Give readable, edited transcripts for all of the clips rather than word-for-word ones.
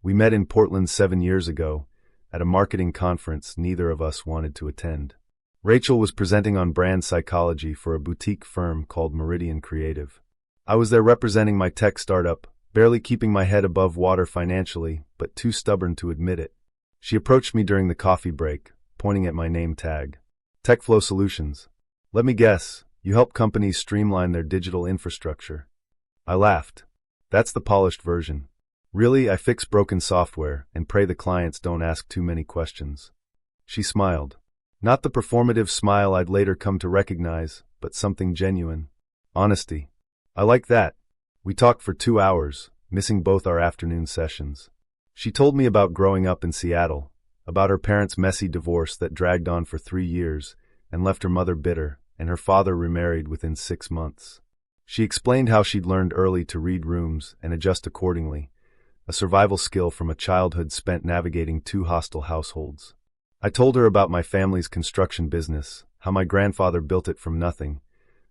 We met in Portland 7 years ago, at a marketing conference neither of us wanted to attend. Rachel was presenting on brand psychology for a boutique firm called Meridian Creative. I was there representing my tech startup, barely keeping my head above water financially, but too stubborn to admit it. She approached me during the coffee break, pointing at my name tag. TechFlow Solutions. Let me guess, you help companies streamline their digital infrastructure. I laughed. That's the polished version. Really, I fix broken software and pray the clients don't ask too many questions. She smiled. Not the performative smile I'd later come to recognize, but something genuine. Honesty. I like that. We talked for 2 hours, missing both our afternoon sessions. She told me about growing up in Seattle, about her parents' messy divorce that dragged on for 3 years and left her mother bitter, and her father remarried within 6 months. She explained how she'd learned early to read rooms and adjust accordingly, a survival skill from a childhood spent navigating 2 hostile households. I told her about my family's construction business, how my grandfather built it from nothing,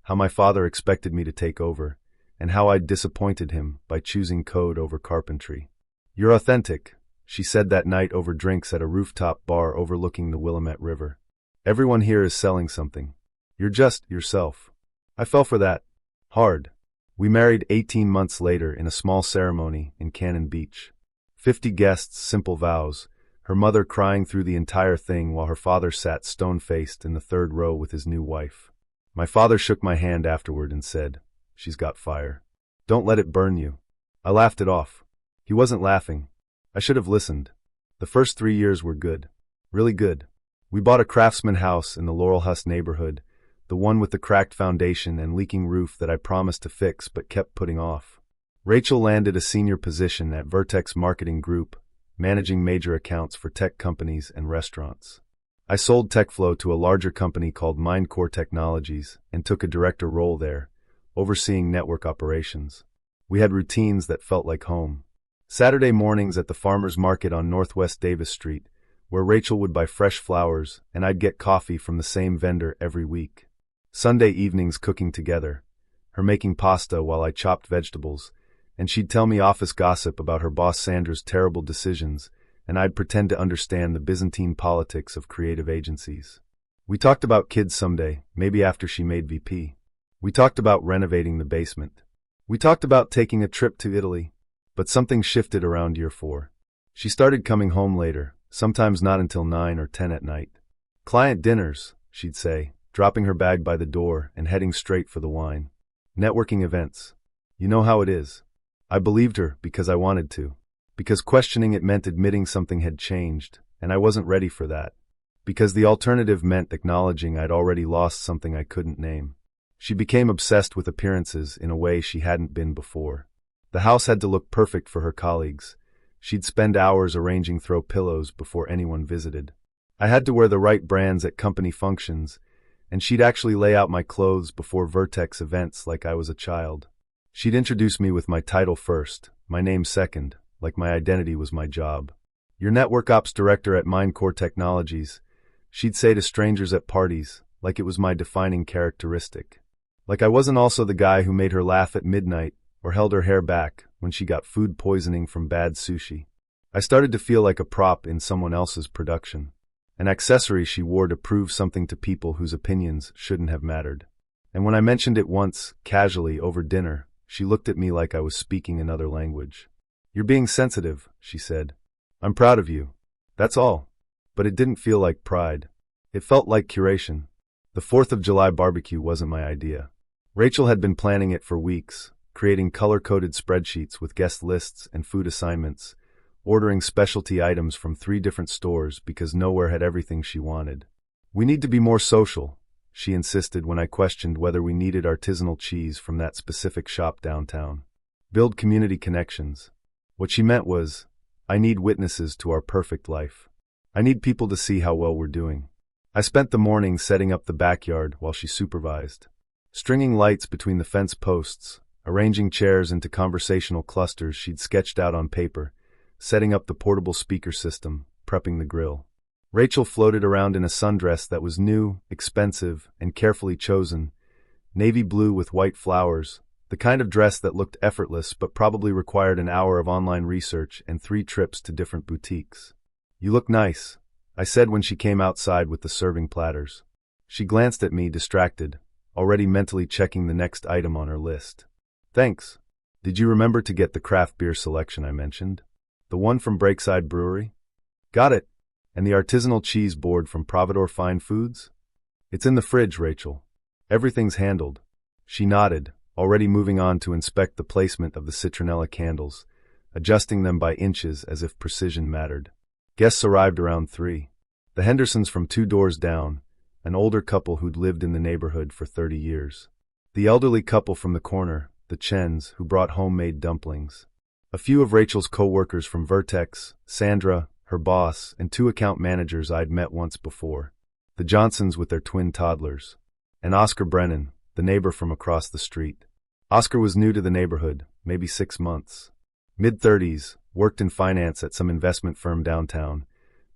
how my father expected me to take over, and how I'd disappointed him by choosing code over carpentry. You're authentic, she said that night over drinks at a rooftop bar overlooking the Willamette River. Everyone here is selling something. You're just yourself. I fell for that. Hard. We married 18 months later in a small ceremony in Cannon Beach. 50 guests, simple vows, her mother crying through the entire thing while her father sat stone-faced in the 3rd row with his new wife. My father shook my hand afterward and said, "She's got fire. Don't let it burn you." I laughed it off. He wasn't laughing. I should have listened. The first 3 years were good. Really good. We bought a craftsman house in the Laurelhurst neighborhood, the one with the cracked foundation and leaking roof that I promised to fix but kept putting off. Rachel landed a senior position at Vertex Marketing Group, managing major accounts for tech companies and restaurants. I sold TechFlow to a larger company called Mindcore Technologies and took a director role there, overseeing network operations. We had routines that felt like home. Saturday mornings at the farmers market on Northwest Davis Street, where Rachel would buy fresh flowers and I'd get coffee from the same vendor every week. Sunday evenings cooking together, her making pasta while I chopped vegetables, and she'd tell me office gossip about her boss Sandra's terrible decisions, and I'd pretend to understand the Byzantine politics of creative agencies. We talked about kids someday, maybe after she made VP. We talked about renovating the basement. We talked about taking a trip to Italy. But something shifted around year 4. She started coming home later, sometimes not until 9 or 10 at night. Client dinners, she'd say, dropping her bag by the door and heading straight for the wine. Networking events. You know how it is. I believed her because I wanted to. Because questioning it meant admitting something had changed, and I wasn't ready for that. Because the alternative meant acknowledging I'd already lost something I couldn't name. She became obsessed with appearances in a way she hadn't been before. The house had to look perfect for her colleagues. She'd spend hours arranging throw pillows before anyone visited. I had to wear the right brands at company functions, and she'd actually lay out my clothes before Vertex events like I was a child. She'd introduce me with my title first, my name second, like my identity was my job. "Your network ops director at Mindcore Technologies," she'd say to strangers at parties, like it was my defining characteristic. Like I wasn't also the guy who made her laugh at midnight or held her hair back when she got food poisoning from bad sushi. I started to feel like a prop in someone else's production, an accessory she wore to prove something to people whose opinions shouldn't have mattered. And when I mentioned it once, casually, over dinner, she looked at me like I was speaking another language. "You're being sensitive," she said. "I'm proud of you. That's all." But it didn't feel like pride. It felt like curation. The 4th of July barbecue wasn't my idea. Rachel had been planning it for weeks, creating color-coded spreadsheets with guest lists and food assignments, ordering specialty items from 3 different stores because nowhere had everything she wanted. "We need to be more social," she insisted when I questioned whether we needed artisanal cheese from that specific shop downtown. "Build community connections." What she meant was, I need witnesses to our perfect life. I need people to see how well we're doing. I spent the morning setting up the backyard while she supervised. Stringing lights between the fence posts, arranging chairs into conversational clusters she'd sketched out on paper, setting up the portable speaker system, prepping the grill. Rachel floated around in a sundress that was new, expensive, and carefully chosen, navy blue with white flowers, The kind of dress that looked effortless but probably required an hour of online research and 3 trips to different boutiques. "You look nice," I said when she came outside with the serving platters. She glanced at me, distracted, already mentally checking the next item on her list. "Thanks. Did you remember to get the craft beer selection I mentioned? The one from Breakside Brewery?" "Got it. And the artisanal cheese board from Providore Fine Foods?" "It's in the fridge, Rachel. Everything's handled." She nodded, already moving on to inspect the placement of the citronella candles, adjusting them by inches as if precision mattered. Guests arrived around 3. The Hendersons from 2 doors down, an older couple who'd lived in the neighborhood for 30 years. The elderly couple from the corner, the Chens, who brought homemade dumplings. A few of Rachel's co-workers from Vertex, Sandra, her boss, and 2 account managers I'd met once before. The Johnsons with their twin toddlers. And Oscar Brennan, the neighbor from across the street. Oscar was new to the neighborhood, maybe 6 months. Mid-30s, worked in finance at some investment firm downtown,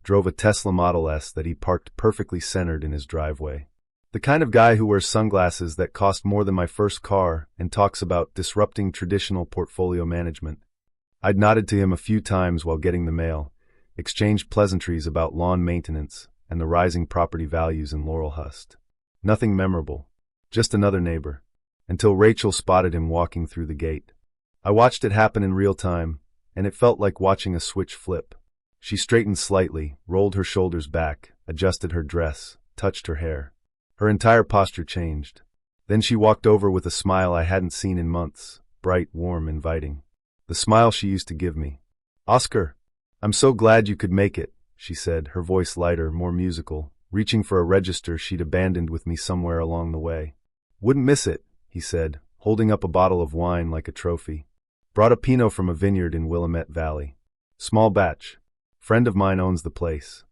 drove a Tesla Model S that he parked perfectly centered in his driveway. The kind of guy who wears sunglasses that cost more than my first car and talks about disrupting traditional portfolio management. I'd nodded to him a few times while getting the mail, exchanged pleasantries about lawn maintenance and the rising property values in Laurelhurst. Nothing memorable, just another neighbor, until Rachel spotted him walking through the gate. I watched it happen in real time, and it felt like watching a switch flip. She straightened slightly, rolled her shoulders back, adjusted her dress, touched her hair. Her entire posture changed. Then she walked over with a smile I hadn't seen in months, bright, warm, inviting. The smile she used to give me. "Oscar, I'm so glad you could make it," she said, her voice lighter, more musical, reaching for a register she'd abandoned with me somewhere along the way. "Wouldn't miss it," he said, holding up a bottle of wine like a trophy. "Brought a Pinot from a vineyard in Willamette Valley. Small batch. Friend of mine owns the place."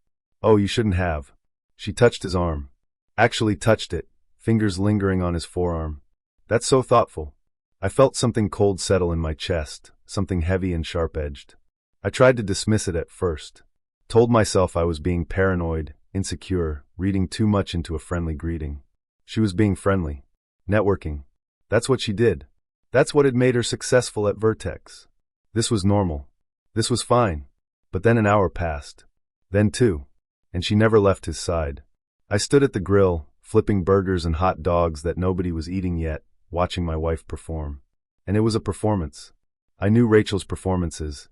"Oh, you shouldn't have." She touched his arm. Actually touched it, fingers lingering on his forearm. "That's so thoughtful." I felt something cold settle in my chest, something heavy and sharp-edged. I tried to dismiss it at first. Told myself I was being paranoid, insecure, reading too much into a friendly greeting. She was being friendly. Networking. That's what she did. That's what had made her successful at Vertex. This was normal. This was fine. But then an hour passed. Then 2. And she never left his side. I stood at the grill, flipping burgers and hot dogs that nobody was eating yet, watching my wife perform. And it was a performance. I knew Rachel's performances.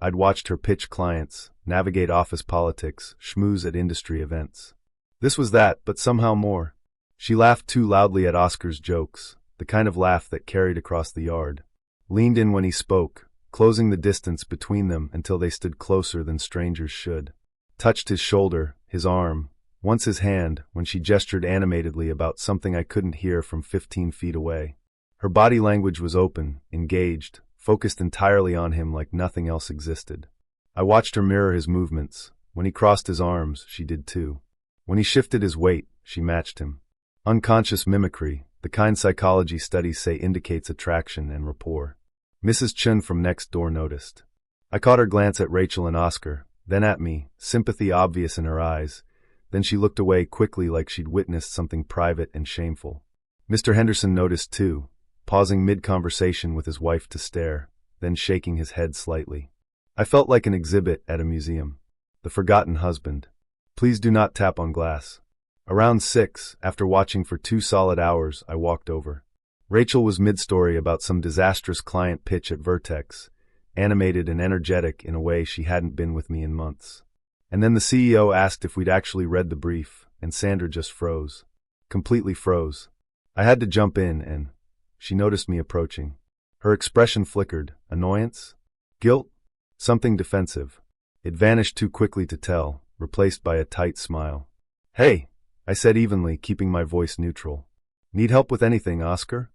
I'd watched her pitch clients, navigate office politics, schmooze at industry events. This was that, but somehow more. She laughed too loudly at Oscar's jokes, the kind of laugh that carried across the yard. Leaned in when he spoke, closing the distance between them until they stood closer than strangers should. Touched his shoulder, his arm, once his hand, when she gestured animatedly about something I couldn't hear from 15 feet away. Her body language was open, engaged, focused entirely on him like nothing else existed. I watched her mirror his movements. When he crossed his arms, she did too. When he shifted his weight, she matched him. Unconscious mimicry, the kind psychology studies say indicates attraction and rapport. Mrs. Chun from next door noticed. I caught her glance at Rachel and Oscar, then at me, sympathy obvious in her eyes. Then she looked away quickly like she'd witnessed something private and shameful. Mr. Henderson noticed too, pausing mid-conversation with his wife to stare, then shaking his head slightly. I felt like an exhibit at a museum. The forgotten husband. Please do not tap on glass. Around 6, after watching for 2 solid hours, I walked over. Rachel was mid-story about some disastrous client pitch at Vertex, animated and energetic in a way she hadn't been with me in months. And then the CEO asked if we'd actually read the brief, and Sandra just froze. Completely froze. I had to jump in and she noticed me approaching. Her expression flickered. Annoyance? Guilt? Something defensive. It vanished too quickly to tell, replaced by a tight smile. "Hey," I said evenly, keeping my voice neutral. "Need help with anything, Oscar?"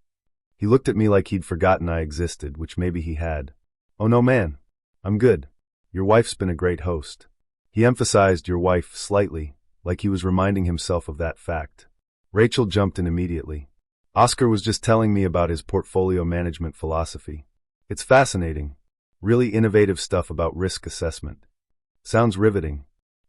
He looked at me like he'd forgotten I existed, which maybe he had. "Oh no, man. I'm good. Your wife's been a great host." He emphasized "your wife" slightly, like he was reminding himself of that fact. Rachel jumped in immediately. "Oscar was just telling me about his portfolio management philosophy. It's fascinating. Really innovative stuff about risk assessment. Sounds riveting."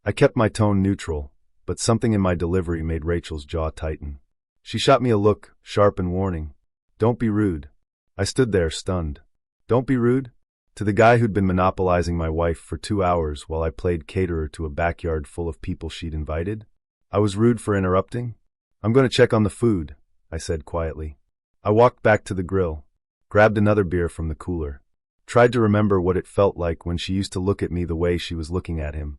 I kept my tone neutral, but something in my delivery made Rachel's jaw tighten. She shot me a look, sharp and warning. "Don't be rude." I stood there, stunned. Don't be rude? To the guy who'd been monopolizing my wife for 2 hours while I played caterer to a backyard full of people she'd invited? I was rude for interrupting? I'm going to check on the food, I said quietly. I walked back to the grill, grabbed another beer from the cooler, tried to remember what it felt like when she used to look at me the way she was looking at him,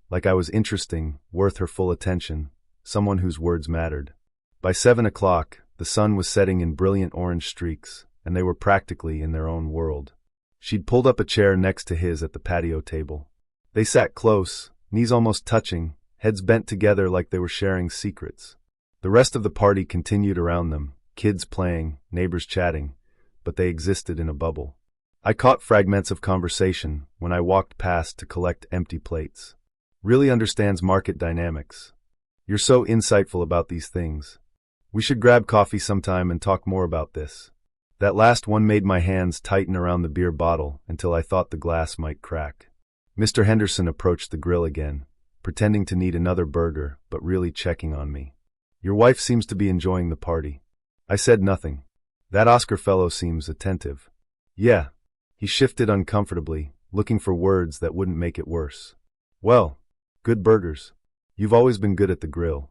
like I was interesting, worth her full attention, someone whose words mattered. By 7 o'clock, the sun was setting in brilliant orange streaks, and they were practically in their own world. She'd pulled up a chair next to his at the patio table. They sat close, knees almost touching, heads bent together like they were sharing secrets. The rest of the party continued around them, kids playing, neighbors chatting, but they existed in a bubble. I caught fragments of conversation when I walked past to collect empty plates. Really understands market dynamics. You're so insightful about these things. We should grab coffee sometime and talk more about this. That last one made my hands tighten around the beer bottle until I thought the glass might crack. Mr. Henderson approached the grill again, pretending to need another burger, but really checking on me. Your wife seems to be enjoying the party. I said nothing. That Oscar fellow seems attentive. Yeah. He shifted uncomfortably, looking for words that wouldn't make it worse. Well, good burgers. You've always been good at the grill.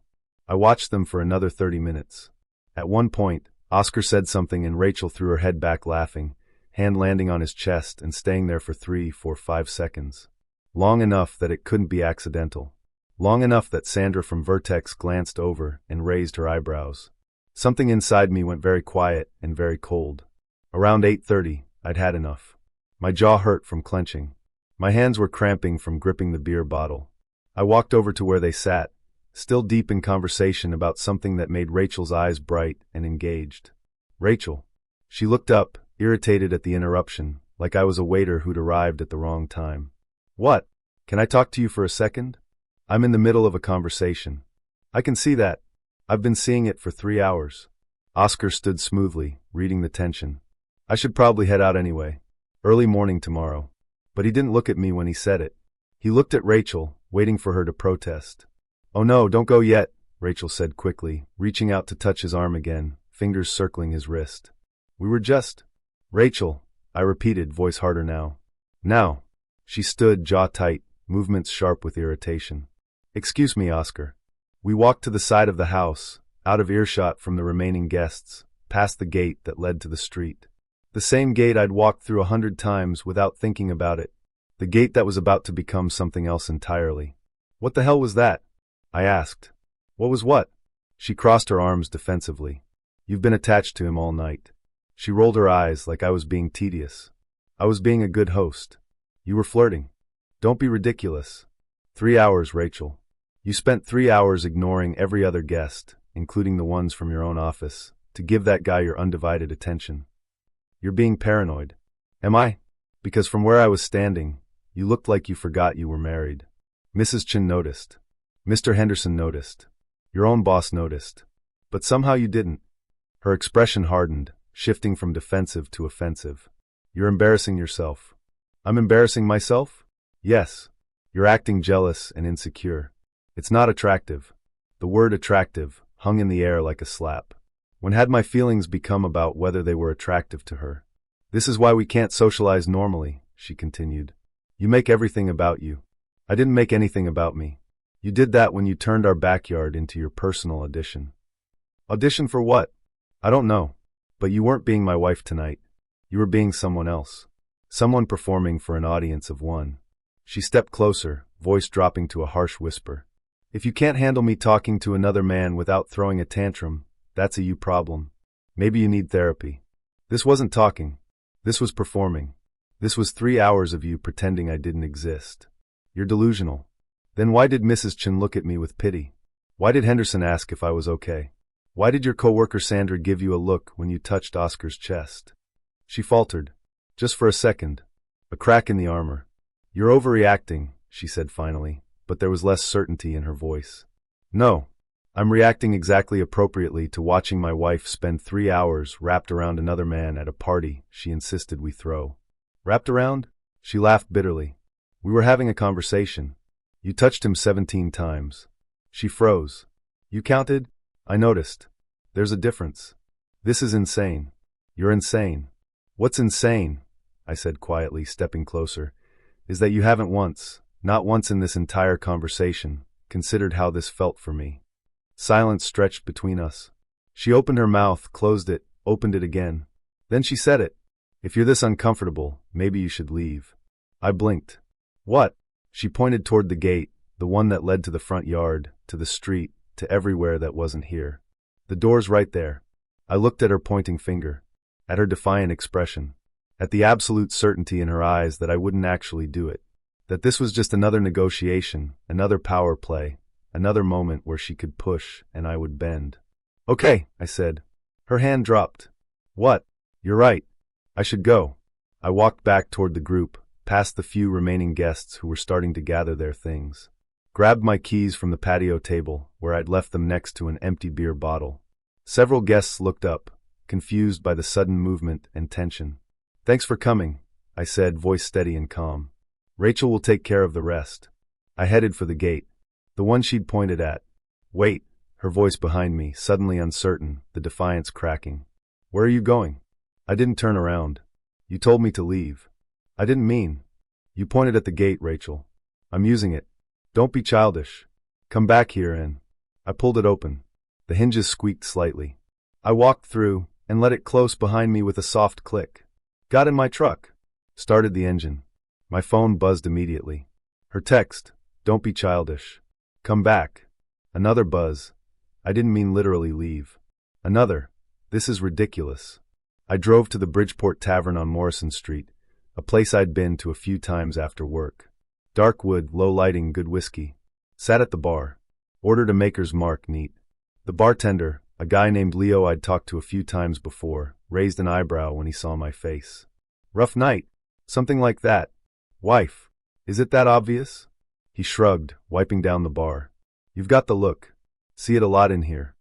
I watched them for another 30 minutes. At one point, Oscar said something and Rachel threw her head back laughing, hand landing on his chest and staying there for 3, 4, 5 seconds. Long enough that it couldn't be accidental. Long enough that Sandra from Vertex glanced over and raised her eyebrows. Something inside me went very quiet and very cold. Around 8:30, I'd had enough. My jaw hurt from clenching. My hands were cramping from gripping the beer bottle. I walked over to where they sat, still deep in conversation about something that made Rachel's eyes bright and engaged. Rachel. She looked up, irritated at the interruption, like I was a waiter who'd arrived at the wrong time. What? Can I talk to you for a second? I'm in the middle of a conversation. I can see that. I've been seeing it for 3 hours. Oscar stood smoothly, reading the tension. I should probably head out anyway. Early morning tomorrow. But he didn't look at me when he said it. He looked at Rachel, waiting for her to protest. Oh no, don't go yet, Rachel said quickly, reaching out to touch his arm again, fingers circling his wrist. We were just... Rachel, I repeated, voice harder now. Now. She stood, jaw tight, movements sharp with irritation. Excuse me, Oscar. We walked to the side of the house, out of earshot from the remaining guests, past the gate that led to the street. The same gate I'd walked through 100 times without thinking about it. The gate that was about to become something else entirely. What the hell was that? I asked. What was what? She crossed her arms defensively. You've been attached to him all night. She rolled her eyes like I was being tedious. I was being a good host. You were flirting. Don't be ridiculous. 3 hours, Rachel. You spent 3 hours ignoring every other guest, including the ones from your own office, to give that guy your undivided attention. You're being paranoid. Am I? Because from where I was standing, you looked like you forgot you were married. Mrs. Chin noticed. Mr. Henderson noticed. Your own boss noticed. But somehow you didn't. Her expression hardened, shifting from defensive to offensive. You're embarrassing yourself. I'm embarrassing myself? Yes. You're acting jealous and insecure. It's not attractive. The word attractive hung in the air like a slap. When had my feelings become about whether they were attractive to her? This is why we can't socialize normally, she continued. You make everything about you. I didn't make anything about me. You did that when you turned our backyard into your personal audition. Audition for what? I don't know. But you weren't being my wife tonight. You were being someone else. Someone performing for an audience of one. She stepped closer, voice dropping to a harsh whisper. If you can't handle me talking to another man without throwing a tantrum, that's a you problem. Maybe you need therapy. This wasn't talking. This was performing. This was 3 hours of you pretending I didn't exist. You're delusional. Then why did Mrs. Chin look at me with pity? Why did Henderson ask if I was okay? Why did your coworker Sandra give you a look when you touched Oscar's chest? She faltered. Just for a second. A crack in the armor. You're overreacting, she said finally, but there was less certainty in her voice. No. I'm reacting exactly appropriately to watching my wife spend 3 hours wrapped around another man at a party she insisted we throw. Wrapped around? She laughed bitterly. We were having a conversation. You touched him 17 times. She froze. You counted? I noticed. There's a difference. This is insane. You're insane. What's insane, I said quietly, stepping closer, is that you haven't once, not once in this entire conversation, considered how this felt for me. Silence stretched between us. She opened her mouth, closed it, opened it again. Then she said it. If you're this uncomfortable, maybe you should leave. I blinked. What? She pointed toward the gate, the one that led to the front yard, to the street, to everywhere that wasn't here. The door's right there. I looked at her pointing finger, at her defiant expression, at the absolute certainty in her eyes that I wouldn't actually do it, that this was just another negotiation, another power play, another moment where she could push and I would bend. Okay, I said. Her hand dropped. What? You're right. I should go. I walked back toward the group, past the few remaining guests who were starting to gather their things. Grabbed my keys from the patio table, where I'd left them next to an empty beer bottle. Several guests looked up, confused by the sudden movement and tension. Thanks for coming, I said, voice steady and calm. Rachel will take care of the rest. I headed for the gate, the one she'd pointed at. Wait, her voice behind me, suddenly uncertain, the defiance cracking. Where are you going? I didn't turn around. You told me to leave. I didn't mean. You pointed at the gate, Rachel. I'm using it. Don't be childish. Come back here and... I pulled it open. The hinges squeaked slightly. I walked through and let it close behind me with a soft click. Got in my truck. Started the engine. My phone buzzed immediately. Her text, don't be childish. Come back. Another buzz. I didn't mean literally leave. Another. This is ridiculous. I drove to the Bridgeport Tavern on Morrison Street, a place I'd been to a few times after work. Dark wood, low lighting, good whiskey. Sat at the bar. Ordered a Maker's Mark neat. The bartender, a guy named Leo I'd talked to a few times before, raised an eyebrow when he saw my face. Rough night. Something like that. Wife. Is it that obvious? He shrugged, wiping down the bar. You've got the look. See it a lot in here.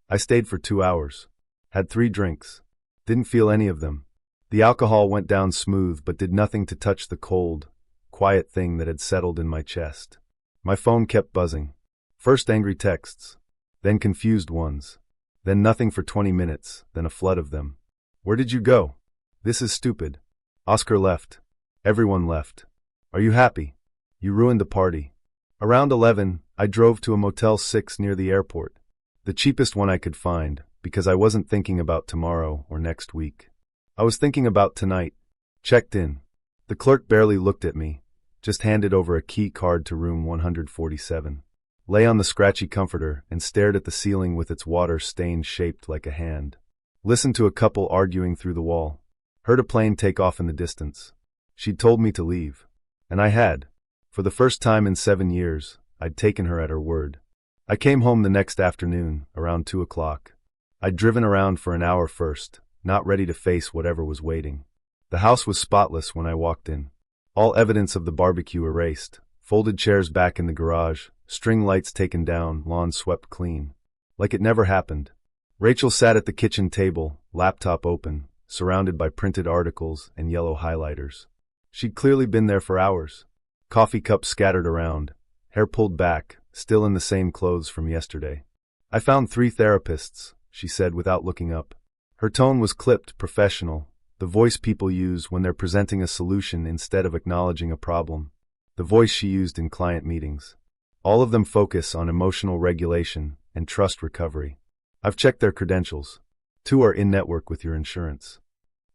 I stayed for 2 hours. Had 3 drinks. Didn't feel any of them. The alcohol went down smooth but did nothing to touch the cold, quiet thing that had settled in my chest. My phone kept buzzing. First angry texts, then confused ones, then nothing for 20 minutes, then a flood of them. Where did you go? This is stupid. Oscar left. Everyone left. Are you happy? You ruined the party. Around 11, I drove to a Motel 6 near the airport. The cheapest one I could find, because I wasn't thinking about tomorrow or next week. I was thinking about tonight. Checked in. The clerk barely looked at me, just handed over a key card to room 147. Lay on the scratchy comforter and stared at the ceiling with its water stain shaped like a hand. Listened to a couple arguing through the wall. Heard a plane take off in the distance. She'd told me to leave. And I had. For the first time in 7 years, I'd taken her at her word. I came home the next afternoon, around 2 o'clock. I'd driven around for an hour first, not ready to face whatever was waiting. The house was spotless when I walked in. All evidence of the barbecue erased, folded chairs back in the garage, string lights taken down, lawn swept clean. Like it never happened. Rachel sat at the kitchen table, laptop open, surrounded by printed articles and yellow highlighters. She'd clearly been there for hours. Coffee cups scattered around, hair pulled back, still in the same clothes from yesterday. I found 3 therapists, she said without looking up. Her tone was clipped, professional, the voice people use when they're presenting a solution instead of acknowledging a problem. The voice she used in client meetings. All of them focus on emotional regulation and trust recovery. I've checked their credentials. 2 are in-network with your insurance.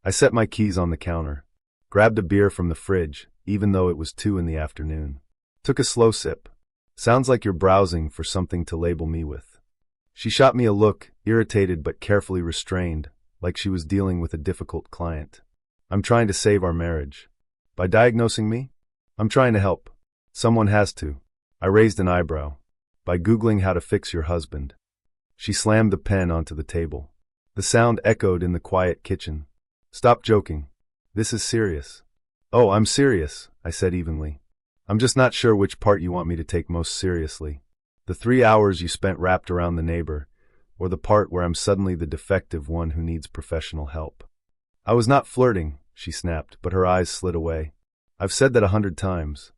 I set my keys on the counter. Grabbed a beer from the fridge, even though it was 2 in the afternoon. Took a slow sip. Sounds like you're browsing for something to label me with. She shot me a look, irritated but carefully restrained, like she was dealing with a difficult client. I'm trying to save our marriage. By diagnosing me? I'm trying to help. Someone has to. I raised an eyebrow. By Googling how to fix your husband. She slammed the pen onto the table. The sound echoed in the quiet kitchen. Stop joking. This is serious. Oh, I'm serious, I said evenly. I'm just not sure which part you want me to take most seriously. The 3 hours you spent wrapped around the neighbor, or the part where I'm suddenly the defective one who needs professional help. I was not flirting, she snapped, but her eyes slid away. I've said that 100 times.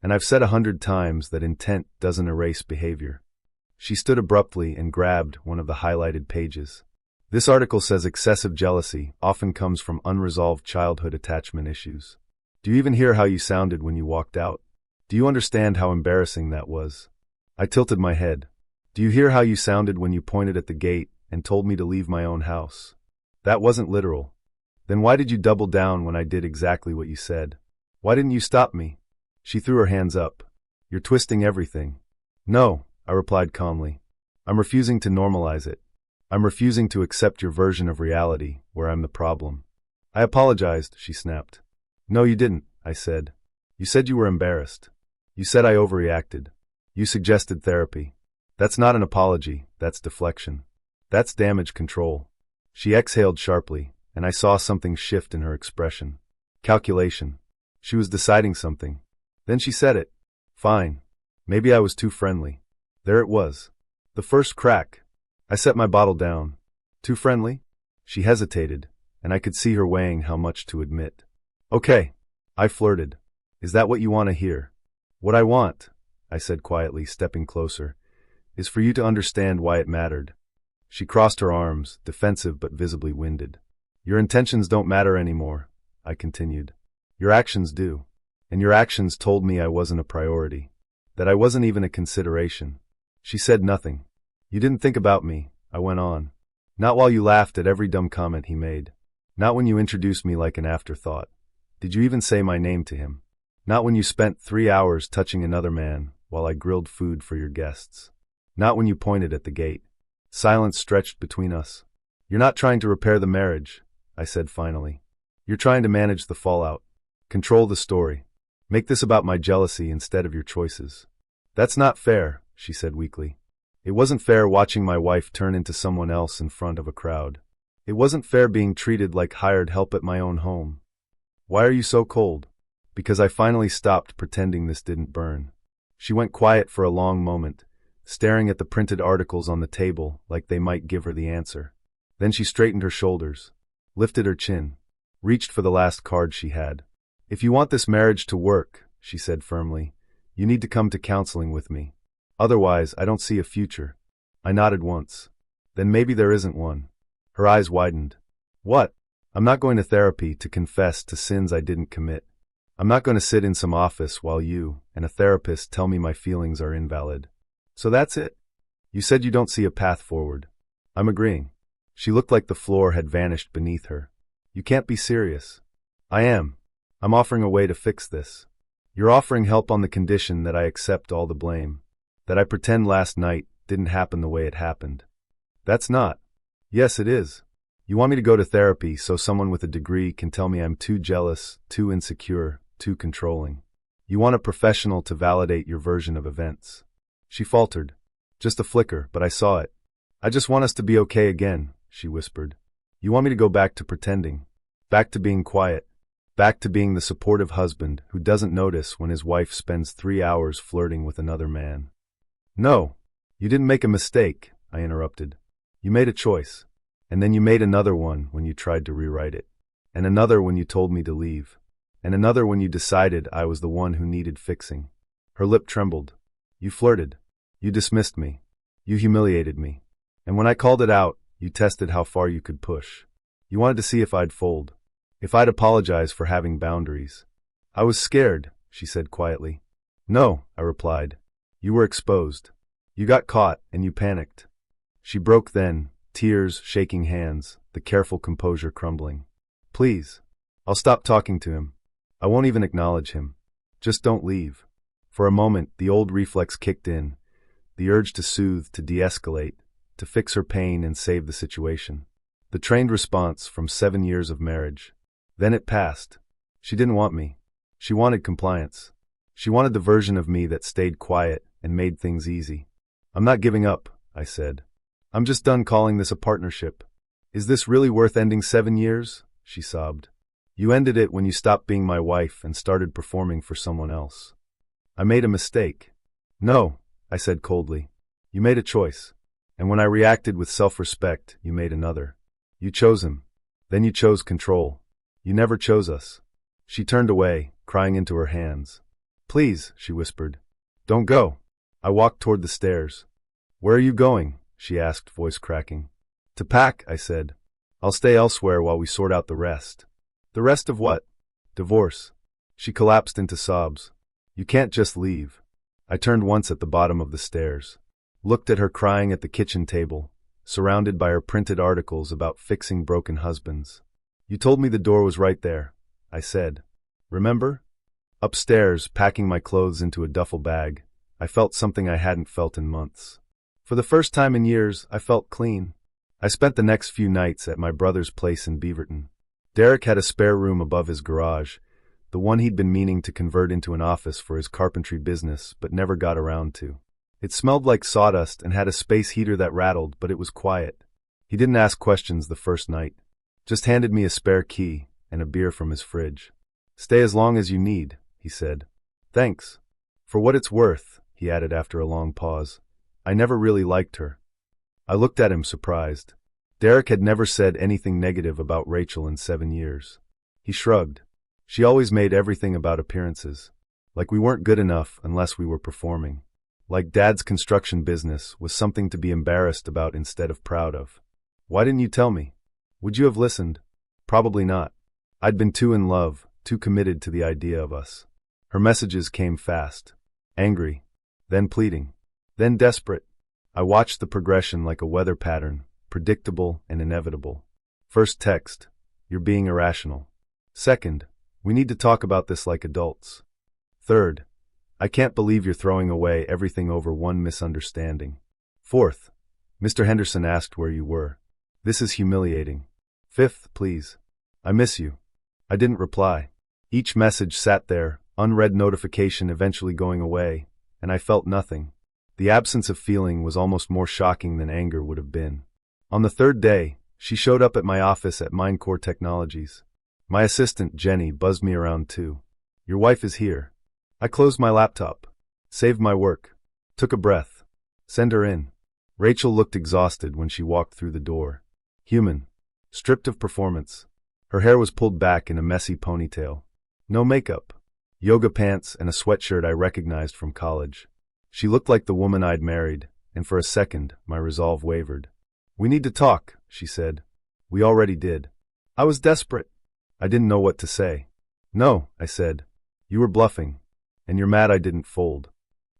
And I've said 100 times that intent doesn't erase behavior. She stood abruptly and grabbed one of the highlighted pages. This article says excessive jealousy often comes from unresolved childhood attachment issues. Do you even hear how you sounded when you walked out? Do you understand how embarrassing that was? I tilted my head. Do you hear how you sounded when you pointed at the gate and told me to leave my own house? That wasn't literal. Then why did you double down when I did exactly what you said? Why didn't you stop me? She threw her hands up. You're twisting everything. No, I replied calmly. I'm refusing to normalize it. I'm refusing to accept your version of reality, where I'm the problem. I apologized, she snapped. No, you didn't, I said. You said you were embarrassed. You said I overreacted. You suggested therapy. That's not an apology, that's deflection. That's damage control. She exhaled sharply, and I saw something shift in her expression. Calculation. She was deciding something. Then she said it. Fine. Maybe I was too friendly. There it was. The first crack. I set my bottle down. Too friendly? She hesitated, and I could see her weighing how much to admit. Okay. I flirted. Is that what you want to hear? What I want, I said quietly, stepping closer, is for you to understand why it mattered. She crossed her arms, defensive but visibly winded. Your intentions don't matter anymore, I continued. Your actions do. And your actions told me I wasn't a priority. That I wasn't even a consideration. She said nothing. You didn't think about me, I went on. Not while you laughed at every dumb comment he made. Not when you introduced me like an afterthought. Did you even say my name to him? Not when you spent 3 hours touching another man while I grilled food for your guests. Not when you pointed at the gate. Silence stretched between us. You're not trying to repair the marriage, I said finally. You're trying to manage the fallout. Control the story. Make this about my jealousy instead of your choices. That's not fair, she said weakly. It wasn't fair watching my wife turn into someone else in front of a crowd. It wasn't fair being treated like hired help at my own home. Why are you so cold? Because I finally stopped pretending this didn't burn. She went quiet for a long moment, staring at the printed articles on the table like they might give her the answer. Then she straightened her shoulders, lifted her chin, reached for the last card she had. If you want this marriage to work, she said firmly, you need to come to counseling with me. Otherwise, I don't see a future. I nodded once. Then maybe there isn't one. Her eyes widened. What? I'm not going to therapy to confess to sins I didn't commit. I'm not going to sit in some office while you and a therapist tell me my feelings are invalid. So that's it? You said you don't see a path forward. I'm agreeing. She looked like the floor had vanished beneath her. You can't be serious. I am. I'm offering a way to fix this. You're offering help on the condition that I accept all the blame. That I pretend last night didn't happen the way it happened. That's not. Yes, it is. You want me to go to therapy so someone with a degree can tell me I'm too jealous, too insecure, too controlling. You want a professional to validate your version of events. She faltered. Just a flicker, but I saw it. I just want us to be okay again, she whispered. You want me to go back to pretending. Back to being quiet. Back to being the supportive husband who doesn't notice when his wife spends 3 hours flirting with another man. No, you didn't make a mistake, I interrupted. You made a choice. And then you made another one when you tried to rewrite it. And another when you told me to leave. And another when you decided I was the one who needed fixing. Her lip trembled. You flirted. You dismissed me. You humiliated me. And when I called it out, you tested how far you could push. You wanted to see if I'd fold. If I'd apologize for having boundaries. I was scared, she said quietly. No, I replied. You were exposed. You got caught and you panicked. She broke then, tears shaking hands, the careful composure crumbling. Please. I'll stop talking to him. I won't even acknowledge him. Just don't leave. For a moment, the old reflex kicked in, the urge to soothe, to de-escalate, to fix her pain and save the situation. The trained response from 7 years of marriage. Then it passed. She didn't want me. She wanted compliance. She wanted the version of me that stayed quiet and made things easy. I'm not giving up, I said. I'm just done calling this a partnership. Is this really worth ending 7 years? She sobbed. You ended it when you stopped being my wife and started performing for someone else. I made a mistake. No, I said coldly. You made a choice. And when I reacted with self-respect, you made another. You chose him. Then you chose control. You never chose us. She turned away, crying into her hands. Please, she whispered. Don't go. I walked toward the stairs. Where are you going? She asked, voice cracking. To pack, I said. I'll stay elsewhere while we sort out the rest. The rest of what? Divorce. She collapsed into sobs. You can't just leave. I turned once at the bottom of the stairs, looked at her crying at the kitchen table, surrounded by her printed articles about fixing broken husbands. You told me the door was right there, I said. Remember? Upstairs, packing my clothes into a duffel bag, I felt something I hadn't felt in months. For the first time in years, I felt clean. I spent the next few nights at my brother's place in Beaverton. Derek had a spare room above his garage, the one he'd been meaning to convert into an office for his carpentry business but never got around to. It smelled like sawdust and had a space heater that rattled, but it was quiet. He didn't ask questions the first night, just handed me a spare key and a beer from his fridge. Stay as long as you need, he said. Thanks. For what it's worth, he added after a long pause, I never really liked her. I looked at him surprised. Derek had never said anything negative about Rachel in 7 years. He shrugged. She always made everything about appearances. Like we weren't good enough unless we were performing. Like Dad's construction business was something to be embarrassed about instead of proud of. Why didn't you tell me? Would you have listened? Probably not. I'd been too in love, too committed to the idea of us. Her messages came fast. Angry. Then pleading. Then desperate. I watched the progression like a weather pattern, predictable and inevitable. First text, you're being irrational. Second, we need to talk about this like adults. Third, I can't believe you're throwing away everything over one misunderstanding. Fourth, Mr. Henderson asked where you were. This is humiliating. Fifth, please. I miss you. I didn't reply. Each message sat there, unread notification eventually going away, and I felt nothing. The absence of feeling was almost more shocking than anger would have been. On the third day, she showed up at my office at Minecore Technologies. My assistant, Jenny, buzzed me around too. Your wife is here. I closed my laptop. Saved my work. Took a breath. Send her in. Rachel looked exhausted when she walked through the door. Human. Stripped of performance. Her hair was pulled back in a messy ponytail. No makeup. Yoga pants and a sweatshirt I recognized from college. She looked like the woman I'd married, and for a second, my resolve wavered. We need to talk, she said. We already did. I was desperate. I didn't know what to say. No, I said. You were bluffing, and you're mad I didn't fold.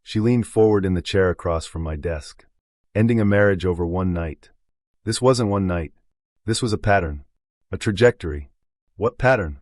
She leaned forward in the chair across from my desk. Ending a marriage over one night. This wasn't one night. This was a pattern. A trajectory. What pattern?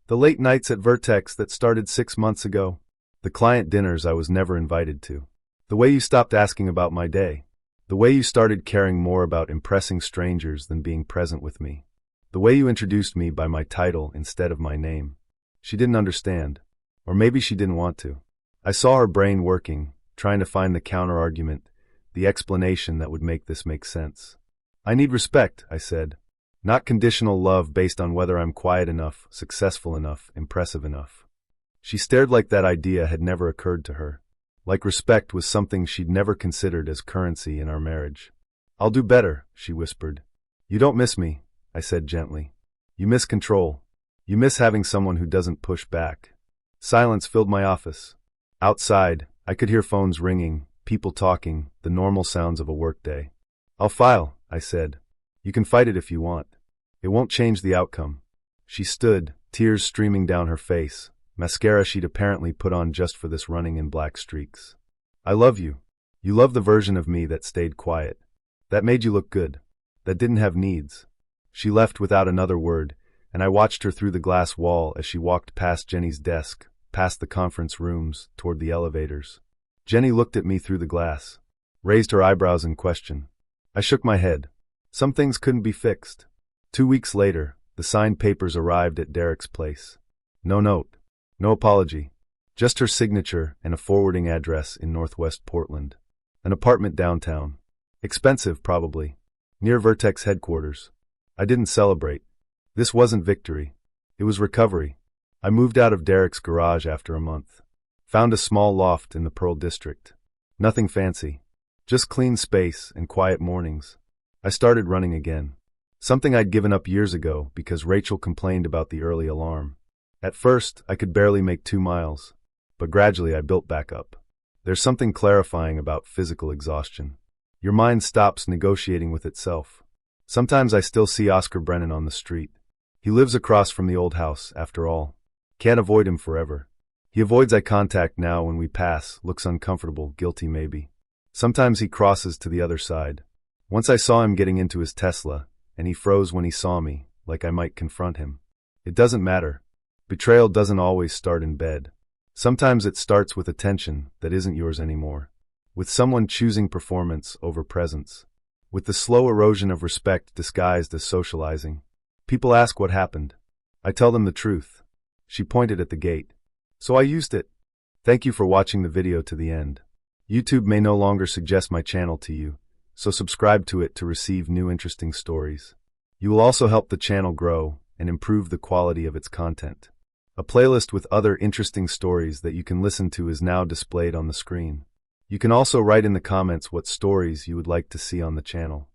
The late nights at Vertex that started 6 months ago. The client dinners I was never invited to. The way you stopped asking about my day. The way you started caring more about impressing strangers than being present with me. The way you introduced me by my title instead of my name. She didn't understand. Or maybe she didn't want to. I saw her brain working, trying to find the counter-argument, the explanation that would make this make sense. I need respect, I said. Not conditional love based on whether I'm quiet enough, successful enough, impressive enough. She stared like that idea had never occurred to her. Like respect was something she'd never considered as currency in our marriage. I'll do better, she whispered. You don't miss me, I said gently. You miss control. You miss having someone who doesn't push back. Silence filled my office. Outside, I could hear phones ringing, people talking, the normal sounds of a workday. I'll file, I said. You can fight it if you want. It won't change the outcome. She stood, tears streaming down her face, mascara she'd apparently put on just for this running in black streaks. I love you. You love the version of me that stayed quiet. That made you look good. That didn't have needs. She left without another word, and I watched her through the glass wall as she walked past Jenny's desk, past the conference rooms, toward the elevators. Jenny looked at me through the glass, raised her eyebrows in question. I shook my head. Some things couldn't be fixed. 2 weeks later, the signed papers arrived at Derek's place. No note. No apology. Just her signature and a forwarding address in Northwest Portland. An apartment downtown. Expensive, probably. Near Vertex headquarters. I didn't celebrate. This wasn't victory. It was recovery. I moved out of Derek's garage after a month. Found a small loft in the Pearl District. Nothing fancy. Just clean space and quiet mornings. I started running again. Something I'd given up years ago because Rachel complained about the early alarm. At first, I could barely make 2 miles, but gradually I built back up. There's something clarifying about physical exhaustion. Your mind stops negotiating with itself. Sometimes I still see Oscar Brennan on the street. He lives across from the old house, after all. Can't avoid him forever. He avoids eye contact now when we pass, looks uncomfortable, guilty maybe. Sometimes he crosses to the other side. Once I saw him getting into his Tesla, and he froze when he saw me, like I might confront him. It doesn't matter. Betrayal doesn't always start in bed. Sometimes it starts with attention that isn't yours anymore. With someone choosing performance over presence. With the slow erosion of respect disguised as socializing. People ask what happened. I tell them the truth. She pointed at the gate. So I used it. Thank you for watching the video to the end. YouTube may no longer suggest my channel to you, so subscribe to it to receive new interesting stories. You will also help the channel grow and improve the quality of its content. A playlist with other interesting stories that you can listen to is now displayed on the screen. You can also write in the comments what stories you would like to see on the channel.